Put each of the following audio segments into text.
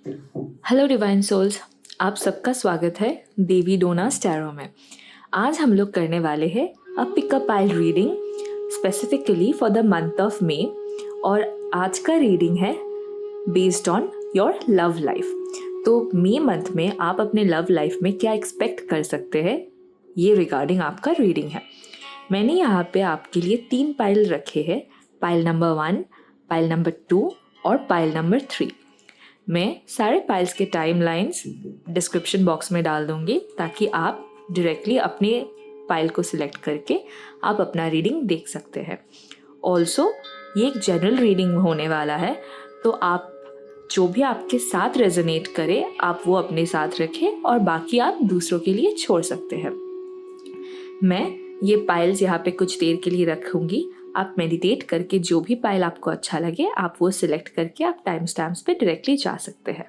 Hello divine souls, आप सबका स्वागत है देवी डोना स्टैरो में। आज हम लोग करने वाले हैं a pickup pile reading specifically for the month of May. और आज का रीडिंग है based on your love life. तो मे मंथ में आप अपने लव लाइफ में क्या एक्सपेक्ट कर सकते हैं, ये रिगार्डिंग आपका रीडिंग है। मैंने यहाँ पे आपके लिए 3 पाइल रखे हैं, पाइल नंबर 1, पाइल नंबर 2 और पाइल नंबर 3। मैं सारे पाइल्स के टाइमलाइंस डिस्क्रिप्शन बॉक्स में डाल दूंगी ताकि आप डायरेक्टली अपने पाइल को सिलेक्ट करके आप अपना रीडिंग देख सकते हैं। ऑल्सो ये एक जनरल रीडिंग होने वाला है, तो आप जो भी आपके साथ रेजोनेट करे आप वो अपने साथ रखें और बाकी आप दूसरों के लिए छोड़ सकते हैं। मैं ये पाइल्स यहाँ पे कुछ देर के लिए रखूँगी। आप मेडिटेट करके जो भी पाइल आपको अच्छा लगे आप वो सिलेक्ट करके आप टाइम स्टैम्प्स पे डायरेक्टली जा सकते हैं।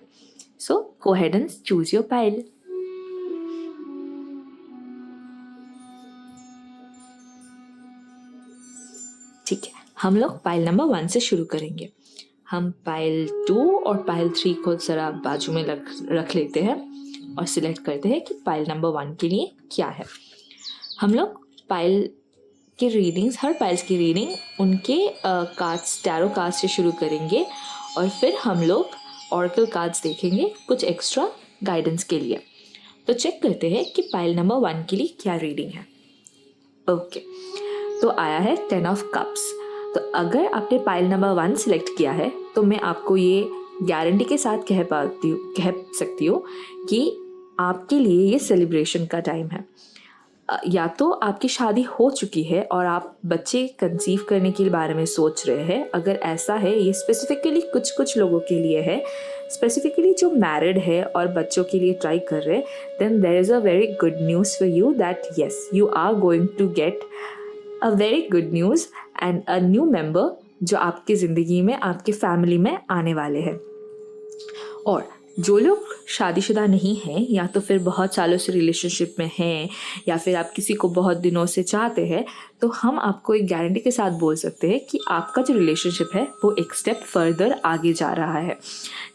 So go ahead and choose your pile. ठीक है, हम लोग पाइल नंबर 1 से शुरू करेंगे। हम पाइल 2 और पाइल 3 को ज़रा बाजू में रख लेते हैं और सिलेक्ट करते हैं कि पाइल नंबर 1 के लिए क्या है। हम लोग पाइल की रीडिंग्स, हर पाइल्स की रीडिंग उनके कार्ड्स, टैरो कार्ड्स से शुरू करेंगे और फिर हम लोग ऑरेकल कार्ड्स देखेंगे कुछ एक्स्ट्रा गाइडेंस के लिए। तो चेक करते हैं कि पाइल नंबर 1 के लिए क्या रीडिंग है। ओके, तो आया है 10 ऑफ कप्स। तो अगर आपने पाइल नंबर 1 सिलेक्ट किया है तो मैं आपको ये गारंटी के साथ कह सकती हूँ कि आपके लिए ये सेलिब्रेशन का टाइम है। या तो आपकी शादी हो चुकी है और आप बच्चे कंसीव करने के बारे में सोच रहे हैं। अगर ऐसा है, ये स्पेसिफिकली कुछ लोगों के लिए है, स्पेसिफिकली जो मैरिड है और बच्चों के लिए ट्राई कर रहे हैं, then there is a very good news for you that yes you are going to get a very good news and a new member जो आपकी ज़िंदगी में, आपकी फैमिली में आने वाले हैं। और जो लोग शादीशुदा नहीं हैं या तो फिर बहुत सालों से रिलेशनशिप में हैं या फिर आप किसी को बहुत दिनों से चाहते हैं, तो हम आपको एक गारंटी के साथ बोल सकते हैं कि आपका जो रिलेशनशिप है वो एक स्टेप फर्दर आगे जा रहा है।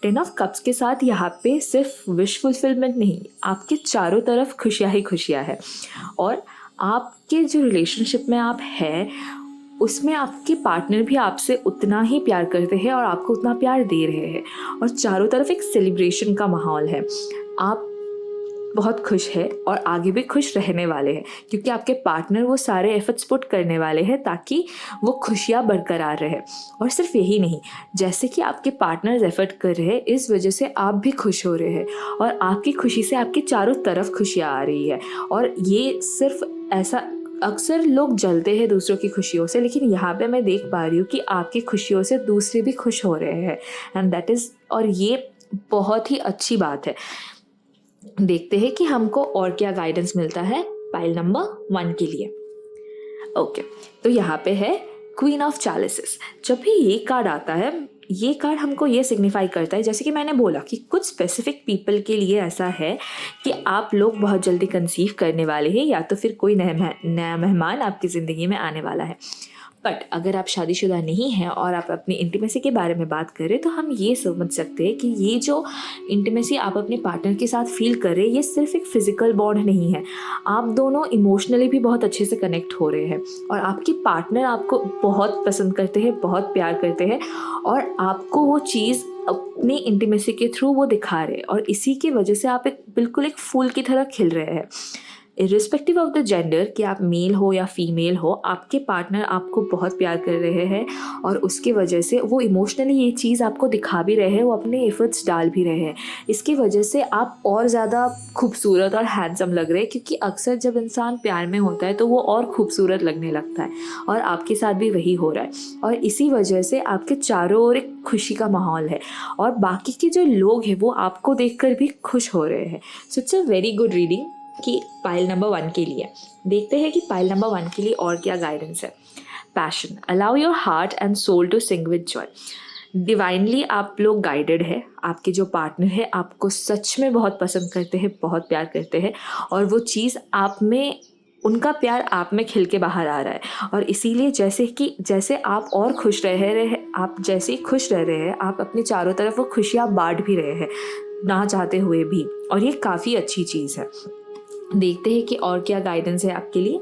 10 ऑफ कप्स के साथ यहाँ पे सिर्फ विश फुलफिलमेंट नहीं, आपके चारों तरफ खुशियाँ ही खुशियाँ है। और आपके जो रिलेशनशिप में आप हैं उसमें आपके पार्टनर भी आपसे उतना ही प्यार करते हैं और आपको उतना प्यार दे रहे हैं और चारों तरफ एक सेलिब्रेशन का माहौल है। आप बहुत खुश है और आगे भी खुश रहने वाले हैं क्योंकि आपके पार्टनर वो सारे एफर्ट्स पुट करने वाले हैं ताकि वो खुशियाँ बरकरार रहे। और सिर्फ यही नहीं, जैसे कि आपके पार्टनर्स एफर्ट कर रहे हैं इस वजह से आप भी खुश हो रहे हैं और आपकी खुशी से आपके चारों तरफ खुशियाँ आ रही है। और ये सिर्फ ऐसा, अक्सर लोग जलते हैं दूसरों की खुशियों से, लेकिन यहाँ पे मैं देख पा रही हूँ कि आपकी खुशियों से दूसरे भी खुश हो रहे हैं एंड दैट इज़, और ये बहुत ही अच्छी बात है। देखते हैं कि हमको और क्या गाइडेंस मिलता है पाइल नंबर 1 के लिए। ओके, तो यहाँ पे है क्वीन ऑफ चैलिसेस। जब भी ये कार्ड आता है, ये कार्ड हमको ये सिग्निफाई करता है, जैसे कि मैंने बोला कि कुछ स्पेसिफिक पीपल के लिए ऐसा है कि आप लोग बहुत जल्दी कंसीव करने वाले हैं या तो फिर कोई नया मेहमान आपकी ज़िंदगी में आने वाला है। बट अगर आप शादीशुदा नहीं हैं और आप अपनी इंटीमेसी के बारे में बात करें तो हम ये समझ सकते हैं कि ये जो इंटीमेसी आप अपने पार्टनर के साथ फील कर रहे हैं ये सिर्फ एक फिजिकल बॉन्ड नहीं है, आप दोनों इमोशनली भी बहुत अच्छे से कनेक्ट हो रहे हैं और आपके पार्टनर आपको बहुत पसंद करते हैं, बहुत प्यार करते हैं और आपको वो चीज़ अपनी इंटीमेसी के थ्रू वो दिखा रहे हैं और इसी की वजह से आप बिल्कुल एक फूल की तरह खिल रहे हैं। इरिस्पेक्टिव ऑफ द जेंडर कि आप मेल हो या फीमेल हो, आपके पार्टनर आपको बहुत प्यार कर रहे हैं और उसकी वजह से वो इमोशनली ये चीज़ आपको दिखा भी रहे हैं, वो अपने एफर्ट्स डाल भी रहे हैं। इसकी वजह से आप और ज़्यादा खूबसूरत और हैंडसम लग रहे हैं क्योंकि अक्सर जब इंसान प्यार में होता है तो वो और खूबसूरत लगने लगता है और आपके साथ भी वही हो रहा है। और इसी वजह से आपके चारों ओर एक खुशी का माहौल है और बाकी के जो लोग हैं वो आपको देखकर भी खुश हो रहे हैं। So it's a very good reading कि पाइल नंबर 1 के लिए। देखते हैं कि पाइल नंबर 1 के लिए और क्या गाइडेंस है। Passion, allow your heart and soul to sing with joy. Divinely आप लोग गाइडेड है, आपके जो पार्टनर है आपको सच में बहुत पसंद करते हैं, बहुत प्यार करते हैं और वो चीज़ आप में उनका प्यार आप में खिल के बाहर आ रहा है। और इसीलिए जैसे आप और खुश रह रहे हैं, आप जैसे ही खुश रह रहे हैं, आप अपने चारों तरफ वो खुशियाँ बांट भी रहे हैं ना चाहते हुए भी, और ये काफ़ी अच्छी चीज़ है। देखते हैं कि और क्या गाइडेंस है आपके लिए।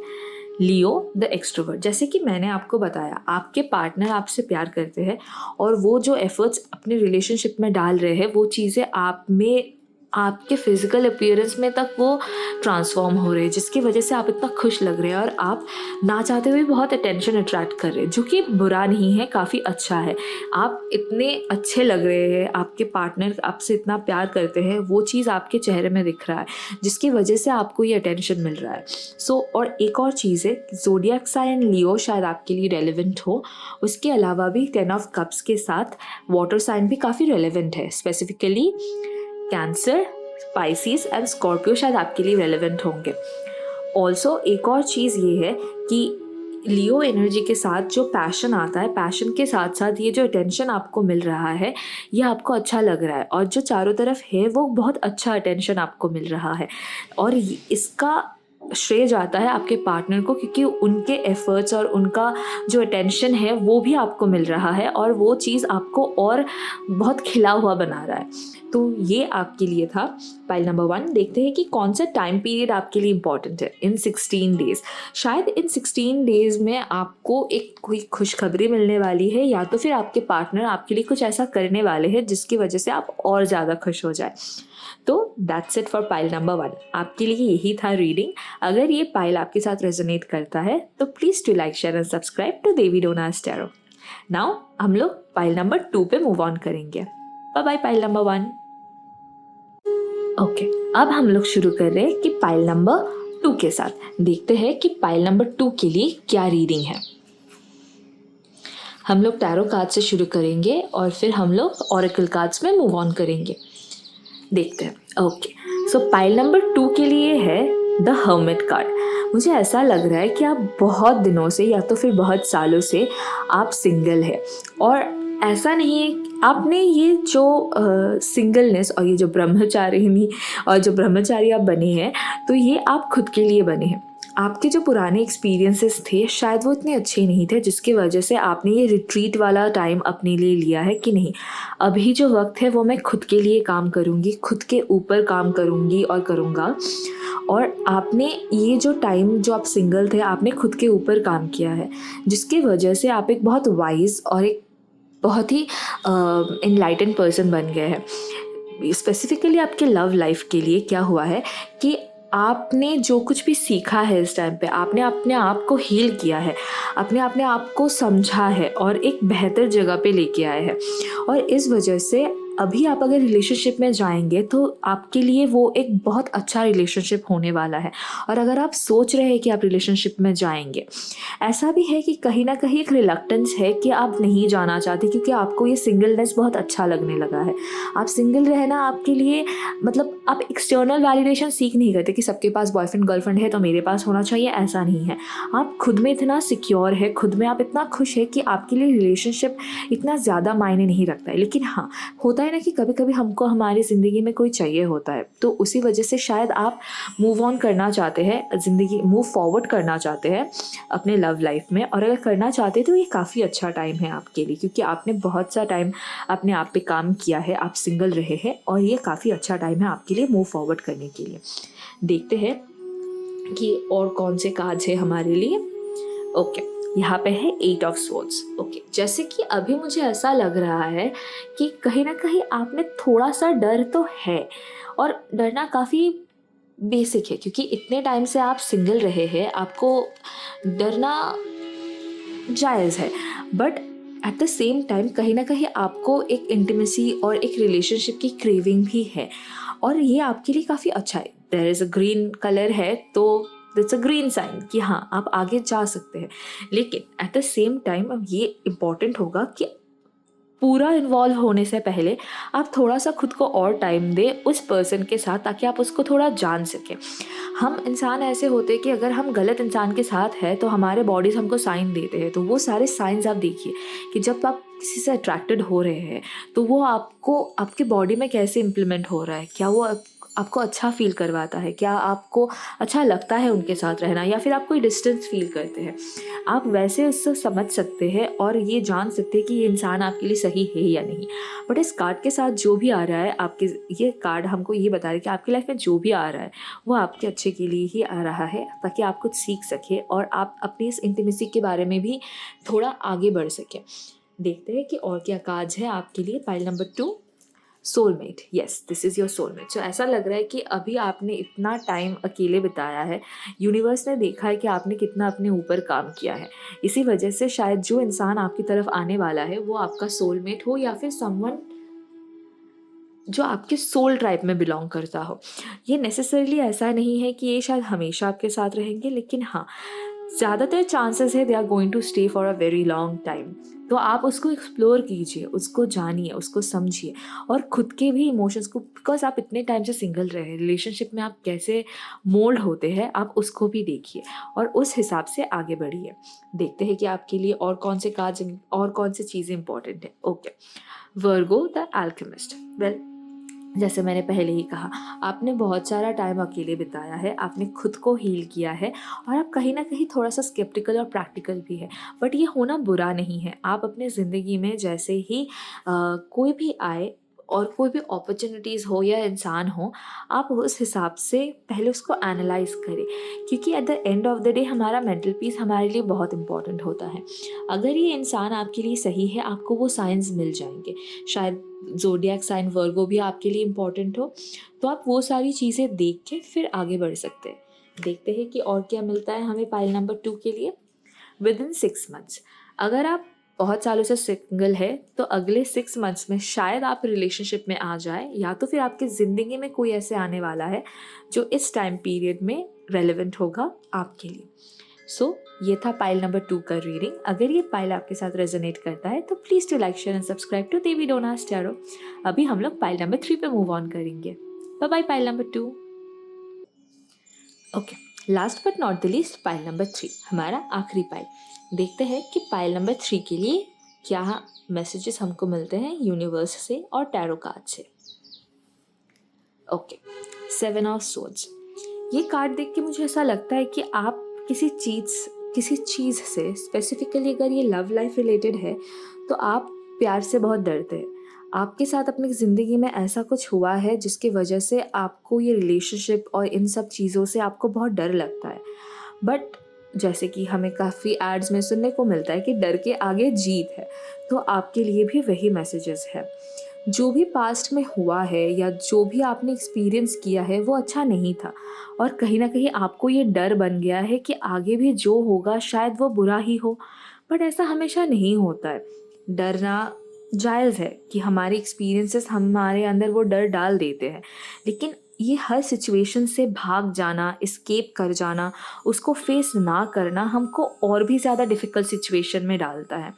लियो द एक्सट्रोवर्ट, जैसे कि मैंने आपको बताया, आपके पार्टनर आपसे प्यार करते हैं और वो जो एफर्ट्स अपने रिलेशनशिप में डाल रहे हैं वो चीज़ें आप में, आपके फिजिकल अपीयरेंस में तक वो ट्रांसफॉर्म हो रहे हैं, जिसकी वजह से आप इतना खुश लग रहे हैं और आप ना चाहते हुए बहुत अटेंशन अट्रैक्ट कर रहे हैं, जो कि बुरा नहीं है, काफ़ी अच्छा है। आप इतने अच्छे लग रहे हैं, आपके पार्टनर आपसे इतना प्यार करते हैं, वो चीज़ आपके चेहरे में दिख रहा है, जिसकी वजह से आपको ये अटेंशन मिल रहा है। और एक और चीज़ है, ज़ोडिएक साइन लियो शायद आपके लिए रेलिवेंट हो। उसके अलावा भी 10 ऑफ कप्स के साथ वाटर साइन भी काफ़ी रेलिवेंट है, specifically cancer, species and Scorpio शायद आपके लिए रेलेवेंट होंगे। ऑल्सो एक और चीज़ ये है कि लियो एनर्जी के साथ जो पैशन आता है, पैशन के साथ साथ ये जो अटेंशन आपको मिल रहा है, ये आपको अच्छा लग रहा है, और जो चारों तरफ है वो बहुत अच्छा अटेंशन आपको मिल रहा है। और इसका श्रेय जाता है आपके पार्टनर को, क्योंकि उनके एफर्ट्स और उनका जो अटेंशन है वो भी आपको मिल रहा है, और वो चीज़ आपको और बहुत खिला हुआ बना रहा है। तो ये आपके लिए था पाइल नंबर 1। देखते हैं कि कौन सा टाइम पीरियड आपके लिए इम्पॉर्टेंट है इन 16 डेज। शायद इन 16 डेज में आपको एक कोई खुशखबरी मिलने वाली है, या तो फिर आपके पार्टनर आपके लिए कुछ ऐसा करने वाले हैं जिसकी वजह से आप और ज़्यादा खुश हो जाए। तो that's it for pile number 1। आपके लिए यही था रीडिंग। अगर ये पाइल आपके साथ रेजोनेट करता है तो please to like, share and subscribe to Devi Donas tarot. Now हम लोग पाइल नंबर 2 पे मूव ऑन करेंगे। Bye bye pile number 1। Okay, अब हम लोग शुरू कर रहे हैं कि पाइल नंबर 2 के साथ। देखते हैं कि पाइल नंबर 2 के लिए क्या रीडिंग है। हम लोग टैरो कार्ड से शुरू करेंगे और फिर हम लोग ऑरेकल कार्ड्स में मूव ऑन करेंगे। देखते हैं। ओके, सो पाइल नंबर 2 के लिए है द हर्मिट कार्ड। मुझे ऐसा लग रहा है कि आप बहुत दिनों से या तो फिर बहुत सालों से आप सिंगल है, और ऐसा नहीं है आपने ये जो सिंगलनेस और ये जो ब्रह्मचारिणी और जो ब्रह्मचारी आप बने हैं, तो ये आप खुद के लिए बने हैं। आपके जो पुराने एक्सपीरियंसेस थे शायद वो इतने अच्छे नहीं थे, जिसकी वजह से आपने ये रिट्रीट वाला टाइम अपने लिए लिया है कि नहीं, अभी जो वक्त है वो मैं खुद के लिए काम करूँगी, खुद के ऊपर काम करूँगी और करूँगा। और आपने ये जो टाइम जो आप सिंगल थे, आपने खुद के ऊपर काम किया है, जिसकी वजह से आप एक बहुत वाइज और एक बहुत ही एनलाइटेंड पर्सन बन गए हैं। स्पेसिफिकली आपके लव लाइफ के लिए क्या हुआ है कि आपने जो कुछ भी सीखा है इस टाइम पे, आपने अपने आप को हील किया है, आपने अपने आप को समझा है और एक बेहतर जगह पे लेके आए हैं। और इस वजह से अभी आप अगर रिलेशनशिप में जाएंगे तो आपके लिए वो एक बहुत अच्छा रिलेशनशिप होने वाला है। और अगर आप सोच रहे हैं कि आप रिलेशनशिप में जाएंगे, ऐसा भी है कि कहीं ना कहीं एक रिलक्टेंस है कि आप नहीं जाना चाहते, क्योंकि आपको ये सिंगलनेस बहुत अच्छा लगने लगा है। आप सिंगल रहना आपके लिए, मतलब आप एक्सटर्नल वैलिडेशन सीख नहीं करते कि सबके पास बॉयफ्रेंड गर्लफ्रेंड है तो मेरे पास होना चाहिए, ऐसा नहीं है। आप खुद में इतना सिक्योर है, खुद में आप इतना खुश है कि आपके लिए रिलेशनशिप इतना ज़्यादा मायने नहीं रखता है। लेकिन हाँ, होता है ना कि कभी कभी हमको हमारी ज़िंदगी में कोई चाहिए होता है, तो उसी वजह से शायद आप मूव ऑन करना चाहते हैं, ज़िंदगी मूव फॉरवर्ड करना चाहते हैं अपने लव लाइफ में। और अगर करना चाहते हैं तो ये काफ़ी अच्छा टाइम है आपके लिए, क्योंकि आपने बहुत सा टाइम अपने आप पे काम किया है, आप सिंगल रहे हैं, और ये काफ़ी अच्छा टाइम है आपके लिए मूव फॉरवर्ड करने के लिए। देखते हैं कि और कौन से कार्ड्स है हमारे लिए। ओके, यहाँ पे है 8 ऑफ स्वॉर्ड्स। ओके, जैसे कि अभी मुझे ऐसा लग रहा है कि कहीं ना कहीं आप में थोड़ा सा डर तो है, और डरना काफ़ी बेसिक है, क्योंकि इतने टाइम से आप सिंगल रहे हैं, आपको डरना जायज़ है। But at the same time कहीं ना कहीं आपको एक इंटीमेसी और एक रिलेशनशिप की क्रेविंग भी है, और ये आपके लिए काफ़ी अच्छा है। There is a green colour है तो दैट्स अ ग्रीन साइन कि हाँ आप आगे जा सकते हैं। लेकिन एट द सेम टाइम अब ये इम्पॉर्टेंट होगा कि पूरा इन्वॉल्व होने से पहले आप थोड़ा सा खुद को और टाइम दें उस पर्सन के साथ, ताकि आप उसको थोड़ा जान सकें। हम इंसान ऐसे होते हैं कि अगर हम गलत इंसान के साथ हैं तो हमारे बॉडीज़ हमको साइन देते हैं, तो वो सारे साइंस आप देखिए कि जब आप किसी से अट्रैक्टेड हो रहे हैं तो वो आपको आपके बॉडी में कैसे इम्प्लीमेंट हो रहा है, क्या वो आपको अच्छा फ़ील करवाता है? क्या आपको अच्छा लगता है उनके साथ रहना, या फिर आप कोई डिस्टेंस फ़ील करते हैं? आप वैसे उससे समझ सकते हैं और ये जान सकते हैं कि ये इंसान आपके लिए सही है या नहीं। बट इस कार्ड के साथ जो भी आ रहा है आपके, ये कार्ड हमको ये बता रहा है कि आपकी लाइफ में जो भी आ रहा है वो आपके अच्छे के लिए ही आ रहा है, ताकि आप कुछ सीख सकें और आप अपनी इस इंटीमेसी के बारे में भी थोड़ा आगे बढ़ सकें। देखते हैं कि और क्या कार्ड्स है आपके लिए। Pile number 2, soulmate. Yes, this is your soulmate. So ऐसा लग रहा है कि अभी आपने इतना टाइम अकेले बिताया है, यूनिवर्स ने देखा है कि आपने कितना अपने ऊपर काम किया है। इसी वजह से शायद जो इंसान आपकी तरफ आने वाला है वो आपका सोलमेट हो, या फिर समवन जो आपके सोल ट्राइब में बिलोंग करता हो। ये नेसेसरली ऐसा नहीं है कि ये शायद हमेशा आपके साथ रहेंगे, लेकिन हाँ, ज़्यादातर चांसेस है they are going to stay for a very long time. तो आप उसको एक्सप्लोर कीजिए, उसको जानिए, उसको समझिए, और खुद के भी इमोशंस को, बिकॉज आप इतने टाइम से सिंगल रहे, रिलेशनशिप में आप कैसे मोल्ड होते हैं आप उसको भी देखिए और उस हिसाब से आगे बढ़िए। देखते हैं कि आपके लिए और कौन से कार्ड्स और कौन सी चीज़ें इंपॉर्टेंट है। Okay, Virgo the alchemist. Well, जैसे मैंने पहले ही कहा, आपने बहुत सारा टाइम अकेले बिताया है, आपने खुद को हील किया है, और आप कहीं ना कहीं थोड़ा सा स्केप्टिकल और प्रैक्टिकल भी है। बट ये होना बुरा नहीं है। आप अपने ज़िंदगी में जैसे ही कोई भी आए और कोई भी अपॉर्चुनिटीज़ हो या इंसान हो, आप उस हिसाब से पहले उसको एनालाइज करें, क्योंकि at the end of the day हमारा मेंटल पीस हमारे लिए बहुत इंपॉर्टेंट होता है। अगर ये इंसान आपके लिए सही है, आपको वो साइंस मिल जाएंगे। शायद ज़ोडिएक साइन वर्गो भी आपके लिए इम्पॉर्टेंट हो, तो आप वो सारी चीज़ें देख के फिर आगे बढ़ सकते हैं। देखते हैं कि और क्या मिलता है हमें पाइल नंबर 2 के लिए। विद इन 6 मंथ्स, अगर आप बहुत सालों से सिंगल है तो अगले 6 मंथ्स में शायद आप रिलेशनशिप में आ जाए, या तो फिर आपकी ज़िंदगी में कोई ऐसे आने वाला है जो इस टाइम पीरियड में रेलेवेंट होगा आपके लिए। सो ये था पाइल नंबर 2 का रीडिंग। अगर ये पाइल आपके साथ रेजोनेट करता है तो please to like, share and subscribe to Devi Donas tarot. अभी हम लोग पाइल नंबर 3 पे मूव ऑन करेंगे। Bye bye pile number 2। Okay, last but not the least, pile number 3, हमारा आखिरी पाइल। देखते हैं कि पाइल नंबर 3 के लिए क्या मैसेजेस हमको मिलते हैं यूनिवर्स से और टैरो कार्ड से। Okay, 7 of swords. ये कार्ड देख के मुझे ऐसा लगता है कि आप किसी चीज़ से, स्पेसिफिकली अगर ये लव लाइफ रिलेटेड है, तो आप प्यार से बहुत डरते हैं। आपके साथ अपनी ज़िंदगी में ऐसा कुछ हुआ है जिसकी वजह से आपको ये रिलेशनशिप और इन सब चीज़ों से आपको बहुत डर लगता है। बट जैसे कि हमें काफ़ी एड्स में सुनने को मिलता है कि डर के आगे जीत है, तो आपके लिए भी वही मैसेजेस है। जो भी पास्ट में हुआ है या जो भी आपने एक्सपीरियंस किया है वो अच्छा नहीं था, और कहीं ना कहीं आपको ये डर बन गया है कि आगे भी जो होगा शायद वो बुरा ही हो। बट ऐसा हमेशा नहीं होता है। डरना जायज़ है कि हमारे एक्सपीरियंसेस हमारे अंदर वो डर डाल देते हैं, लेकिन ये हर सिचुएशन से भाग जाना, एस्केप कर जाना, उसको फेस ना करना हमको और भी ज़्यादा डिफ़िकल्ट सिचुएशन में डालता है।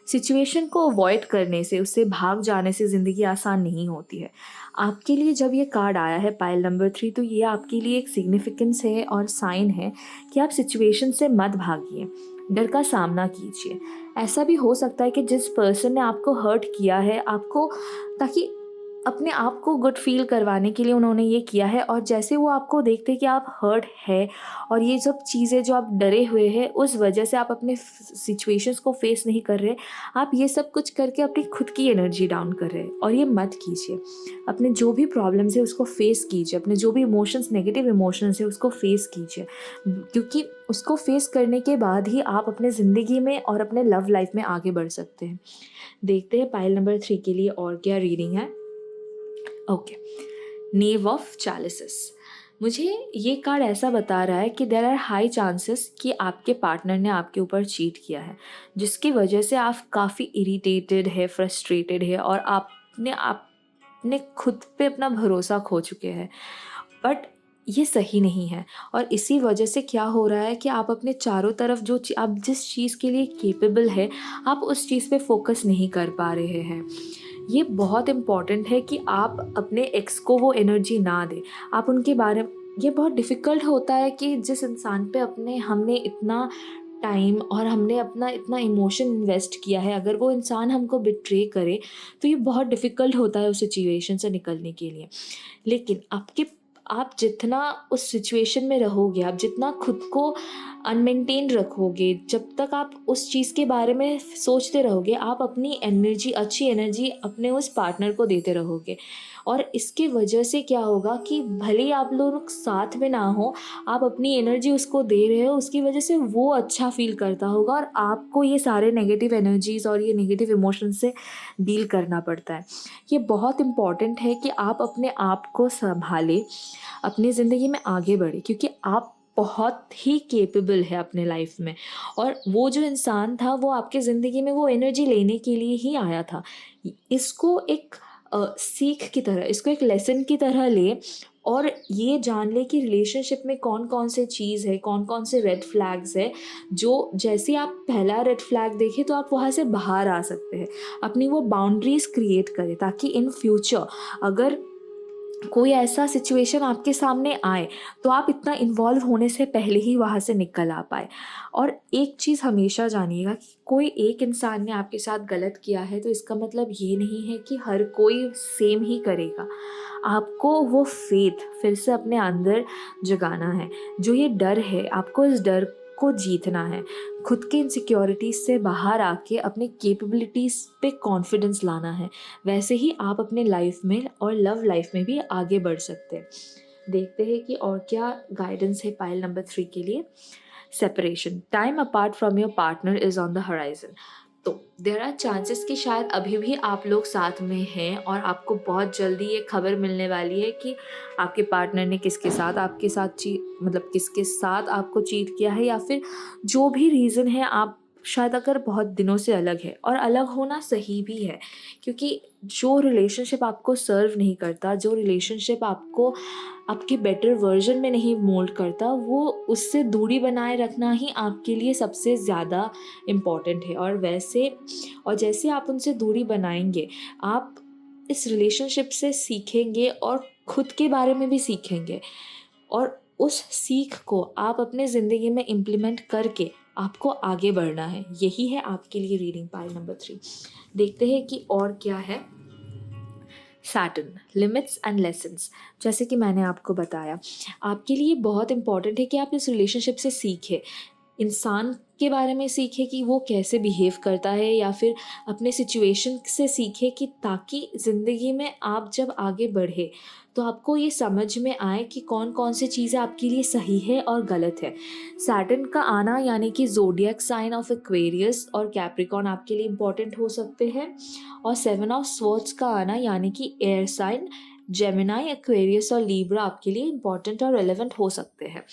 सिचुएशन को अवॉइड करने से, उससे भाग जाने से ज़िंदगी आसान नहीं होती है। आपके लिए जब ये कार्ड आया है पाइल नंबर 3, तो ये आपके लिए एक सिग्निफिकेंस है और साइन है कि आप सिचुएशन से मत भागिए, डर का सामना कीजिए। ऐसा भी हो सकता है कि जिस पर्सन ने आपको हर्ट किया है, आपको ताकि अपने आप को गुड फील करवाने के लिए उन्होंने ये किया है, और जैसे वो आपको देखते कि आप हर्ट है और ये सब चीज़ें जो आप डरे हुए हैं उस वजह से आप अपने सिचुएशंस को फेस नहीं कर रहे, आप ये सब कुछ करके अपनी खुद की एनर्जी डाउन कर रहे हैं, और ये मत कीजिए। अपने जो भी प्रॉब्लम्स है उसको फेस कीजिए, अपने जो भी इमोशंस, नेगेटिव इमोशंस है उसको फेस कीजिए, क्योंकि उसको फेस करने के बाद ही आप अपने ज़िंदगी में और अपने लव लाइफ में आगे बढ़ सकते हैं। देखते हैं पाइल नंबर 3 के लिए और क्या रीडिंग है। Okay, knave of chalices. मुझे ये कार्ड ऐसा बता रहा है कि देयर आर हाई चांसेस कि आपके पार्टनर ने आपके ऊपर चीट किया है, जिसकी वजह से आप काफ़ी इरिटेटेड है, फ्रस्ट्रेटेड है, और आपने खुद पे अपना भरोसा खो चुके हैं। बट ये सही नहीं है, और इसी वजह से क्या हो रहा है कि आप अपने चारों तरफ आप जिस चीज़ के लिए केपेबल है, आप उस चीज़ पे फोकस नहीं कर पा रहे हैं। ये बहुत इम्पॉर्टेंट है कि आप अपने एक्स को वो एनर्जी ना दें। आप उनके बारे में, ये बहुत डिफ़िकल्ट होता है कि जिस इंसान पे हमने इतना टाइम और हमने अपना इतना इमोशन इन्वेस्ट किया है, अगर वो इंसान हमको बिट्रे करे तो ये बहुत डिफ़िकल्ट होता है उस सिचुएशन से निकलने के लिए। लेकिन आप जितना उस सिचुएशन में रहोगे, आप जितना खुद को अनमेंटेन्ड रखोगे, जब तक आप उस चीज़ के बारे में सोचते रहोगे, आप अपनी एनर्जी, अच्छी एनर्जी अपने उस पार्टनर को देते रहोगे। और इसके वजह से क्या होगा कि भले ही आप लोग साथ में ना हो, आप अपनी एनर्जी उसको दे रहे हो, उसकी वजह से वो अच्छा फ़ील करता होगा और आपको ये सारे नेगेटिव एनर्जीज़ और ये नेगेटिव इमोशंस से डील करना पड़ता है। ये बहुत इम्पॉर्टेंट है कि आप अपने आप को सँभालें, अपनी ज़िंदगी में आगे बढ़ें, क्योंकि आप बहुत ही कैपेबल है अपने लाइफ में। और वो जो इंसान था वो आपके ज़िंदगी में वो एनर्जी लेने के लिए ही आया था। इसको एक सीख की तरह, इसको एक लेसन की तरह ले और ये जान ले कि रिलेशनशिप में कौन कौन से चीज़ है, कौन कौन से रेड फ्लैग्स है, जो जैसे आप पहला रेड फ्लैग देखें तो आप वहाँ से बाहर आ सकते हैं। अपनी वो बाउंड्रीज़ क्रिएट करें ताकि इन फ्यूचर अगर कोई ऐसा सिचुएशन आपके सामने आए तो आप इतना इन्वॉल्व होने से पहले ही वहाँ से निकल आ पाए। और एक चीज़ हमेशा जानिएगा कि कोई एक इंसान ने आपके साथ गलत किया है तो इसका मतलब ये नहीं है कि हर कोई सेम ही करेगा। आपको वो फेथ फिर से अपने अंदर जगाना है। जो ये डर है, आपको इस डर को जीतना है। खुद के इनसिक्योरिटीज़ से बाहर आके अपने कैपेबिलिटीज़ पे कॉन्फिडेंस लाना है। वैसे ही आप अपने लाइफ में और लव लाइफ में भी आगे बढ़ सकते हैं। देखते हैं कि और क्या गाइडेंस है पाइल नंबर 3 के लिए। Separation, time apart from your partner is on the horizon. तो देयर आर चांसेस कि शायद अभी भी आप लोग साथ में हैं और आपको बहुत जल्दी ये खबर मिलने वाली है कि आपके पार्टनर ने किसके साथ आपके साथ मतलब किसके साथ आपको चीट किया है, या फिर जो भी रीज़न है, आप शायद अगर बहुत दिनों से अलग है। और अलग होना सही भी है, क्योंकि जो रिलेशनशिप आपको सर्व नहीं करता, जो रिलेशनशिप आपको आपके बेटर वर्जन में नहीं मोल्ड करता, वो उससे दूरी बनाए रखना ही आपके लिए सबसे ज़्यादा इम्पॉर्टेंट है। और जैसे आप उनसे दूरी बनाएंगे, आप इस रिलेशनशिप से सीखेंगे और खुद के बारे में भी सीखेंगे, और उस सीख को आप अपने ज़िंदगी में इम्प्लीमेंट करके आपको आगे बढ़ना है। यही है आपके लिए रीडिंग पाइल नंबर 3। देखते हैं कि और क्या है। Saturn, limits and lessons. जैसे कि मैंने आपको बताया, आपके लिए बहुत इम्पॉर्टेंट है कि आप इस रिलेशनशिप से सीखें, इंसान के बारे में सीखें कि वो कैसे बिहेव करता है, या फिर अपने सिचुएशन से सीखें कि ताकि ज़िंदगी में आप जब आगे बढ़े तो आपको ये समझ में आए कि कौन कौन सी चीज़ें आपके लिए सही है और गलत है। सैटर्न का आना यानी कि ज़ोडिएक साइन ऑफ एक्वेरियस और कैप्रिकॉर्न आपके लिए इम्पॉर्टेंट हो सकते हैं। और 7 ऑफ स्वॉर्ड्स का आना यानी कि एयर साइन, जेमिनाई, एक्वेरियस और लीब्रा आपके लिए इम्पॉर्टेंट और रेलेवेंट हो सकते हैं।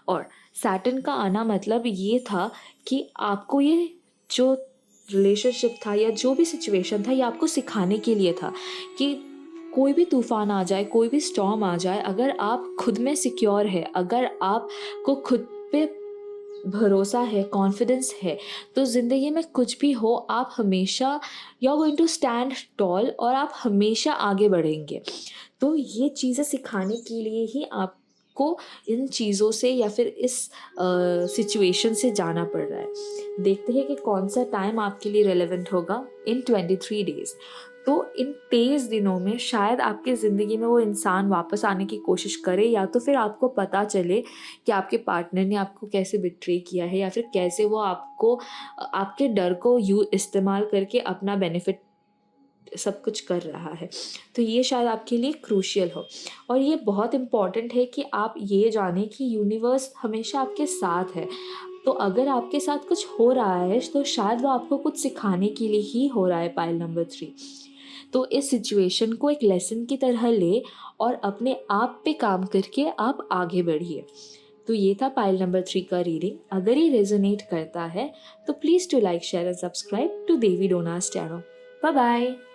और सैटर्न का आना मतलब ये था कि आपको ये जो रिलेशनशिप था या जो भी सिचुएशन था, ये आपको सिखाने के लिए था कि कोई भी तूफ़ान आ जाए, कोई भी स्टॉर्म आ जाए, अगर आप खुद में सिक्योर है, अगर आपको खुद पे भरोसा है, कॉन्फिडेंस है, तो ज़िंदगी में कुछ भी हो, आप हमेशा you are going to stand tall और आप हमेशा आगे बढ़ेंगे। तो ये चीज़ें सिखाने के लिए ही आपको इन चीज़ों से या फिर इस सिचुएशन से जाना पड़ रहा है। देखते हैं कि कौन सा टाइम आपके लिए रेलेवेंट होगा इन 23 डेज़। तो इन 23 दिनों में शायद आपकी ज़िंदगी में वो इंसान वापस आने की कोशिश करे, या तो फिर आपको पता चले कि आपके पार्टनर ने आपको कैसे बिट्रे किया है, या फिर कैसे वो आपको आपके डर को इस्तेमाल करके अपना बेनिफिट सब कुछ कर रहा है। तो ये शायद आपके लिए क्रूशियल हो। और ये बहुत इम्पॉर्टेंट है कि आप ये जानें कि यूनिवर्स हमेशा आपके साथ है। तो अगर आपके साथ कुछ हो रहा है तो शायद वो आपको कुछ सिखाने के लिए ही हो रहा है। पाइल नंबर 3, तो इस सिचुएशन को एक लेसन की तरह ले और अपने आप पे काम करके आप आगे बढ़िए। तो ये था पाइल नंबर 3 का रीडिंग। अगर ये रेजोनेट करता है तो please to like, share and subscribe to Devi Donas tarot. Bye bye.